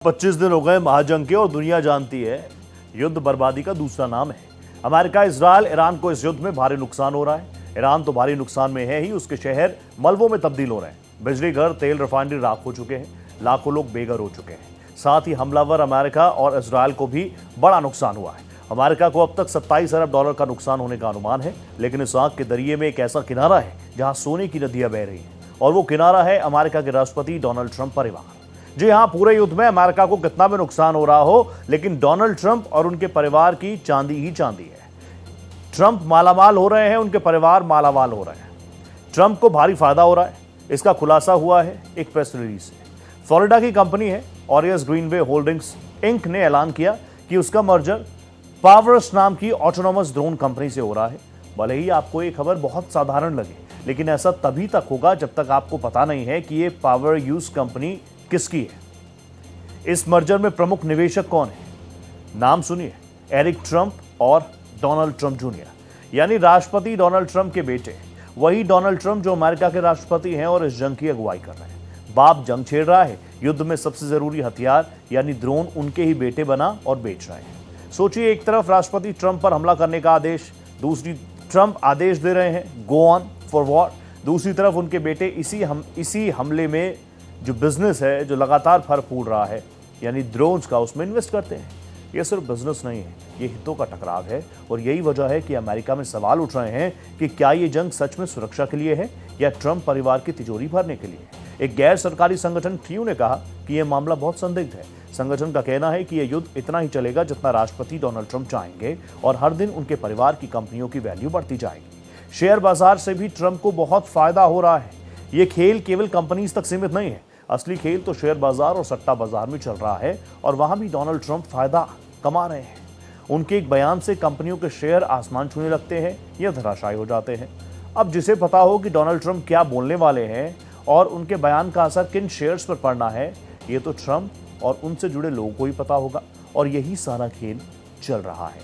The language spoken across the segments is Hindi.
25 दिन हो गए महाजंग के और दुनिया जानती है युद्ध बर्बादी का दूसरा नाम है। अमेरिका, इजरायल, ईरान को इस युद्ध में भारी नुकसान हो रहा है। ईरान तो भारी नुकसान में है ही, उसके शहर मलबों में तब्दील हो रहे हैं। बिजली घर, तेल रिफाइनरी राख हो चुके हैं। लाखों लोग बेघर हो चुके हैं। साथ ही हमलावर अमेरिका और इजरायल को भी बड़ा नुकसान हुआ है। अमेरिका को अब तक 27 अरब डॉलर का नुकसान होने का अनुमान है। लेकिन इस आग के दरिये में एक ऐसा किनारा है जहां सोने की नदियां बह रही हैं, और वो किनारा है अमेरिका के राष्ट्रपति डोनाल्ड ट्रंप परिवार। जी हाँ, पूरे युद्ध में अमेरिका को कितना भी नुकसान हो रहा हो, लेकिन डोनाल्ड ट्रंप और उनके परिवार की चांदी ही चांदी है। ट्रंप मालामाल हो रहे हैं, उनके परिवार मालामाल हो रहे हैं। ट्रंप को भारी फायदा हो रहा है। इसका खुलासा हुआ है एक प्रेस रिलीज से। फ्लोरिडा की कंपनी है ऑरियस ग्रीनवे होल्डिंग्स इंक ने ऐलान किया कि उसका मर्जर पावर्स नाम की ऑटोनोमस ड्रोन कंपनी से हो रहा है। भले ही आपको ये खबर बहुत साधारण लगे, लेकिन ऐसा तभी तक होगा जब तक आपको पता नहीं है कि ये पावर यूज कंपनी किसकी है। इस मर्जर में प्रमुख निवेशक कौन है? नाम सुनिए, एरिक ट्रंप और डोनाल्ड ट्रंप जूनियर, यानी राष्ट्रपति डोनाल्ड ट्रंप के बेटे। वही डोनाल्ड ट्रंप जो अमेरिका के राष्ट्रपति हैं और इस जंग की अगुवाई कर रहे हैं। बाप जंग छेड़ रहा है, युद्ध में सबसे जरूरी हथियार यानी ड्रोन उनके ही बेटे बना और बेच रहे हैं। सोचिए, एक तरफ राष्ट्रपति ट्रंप पर हमला करने का आदेश, दूसरी ट्रंप आदेश दे रहे हैं गो ऑन फॉर वॉर। दूसरी तरफ उनके बेटे इसी हमले में जो बिजनेस है, जो लगातार फर फूल रहा है, यानी ड्रोन्स का, उसमें इन्वेस्ट करते हैं। ये सिर्फ बिजनेस नहीं है, ये हितों का टकराव है। और यही वजह है कि अमेरिका में सवाल उठ रहे हैं कि क्या ये जंग सच में सुरक्षा के लिए है या ट्रंप परिवार की तिजोरी भरने के लिए। एक गैर सरकारी संगठन ट्रू ने कहा कि यह मामला बहुत संदिग्ध है। संगठन का कहना है कि यह युद्ध इतना ही चलेगा जितना राष्ट्रपति डोनाल्ड ट्रंप चाहेंगे, और हर दिन उनके परिवार की कंपनियों की वैल्यू बढ़ती जाएगी। शेयर बाजार से भी ट्रंप को बहुत फायदा हो रहा है। ये खेल केवल कंपनीज तक सीमित नहीं है। असली खेल तो शेयर बाजार और सट्टा बाजार में चल रहा है, और वहां भी डोनाल्ड ट्रंप फायदा कमा रहे हैं। उनके एक बयान से कंपनियों के शेयर आसमान छूने लगते हैं या धराशायी हो जाते हैं। अब जिसे पता हो कि डोनाल्ड ट्रंप क्या बोलने वाले हैं और उनके बयान का असर किन शेयर्स पर पड़ना है, ये तो ट्रंप और उनसे जुड़े लोगों को ही पता होगा। और यही सारा खेल चल रहा है।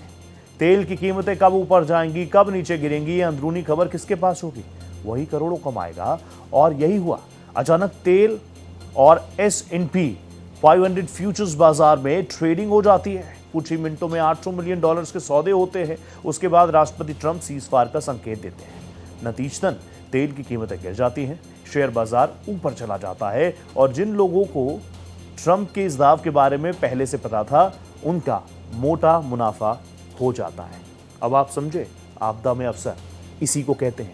तेल की कीमतें कब ऊपर जाएंगी, कब नीचे गिरेंगी, ये अंदरूनी खबर किसके पास होगी? वही करोड़ों कमाएगा। और यही हुआ। अचानक तेल और S&P 500 फ्यूचर्स बाजार में ट्रेडिंग हो जाती है। कुछ ही मिनटों में $800 मिलियन के सौदे होते हैं। उसके बाद राष्ट्रपति ट्रंप सीज़फायर का संकेत देते हैं। नतीजतन तेल की कीमतें गिर जाती हैं, शेयर बाजार ऊपर चला जाता है, और जिन लोगों को ट्रंप के इस दाव के बारे में पहले से पता था, उनका मोटा मुनाफा हो जाता है। अब आप समझे, आपदा में अवसर इसी को कहते हैं।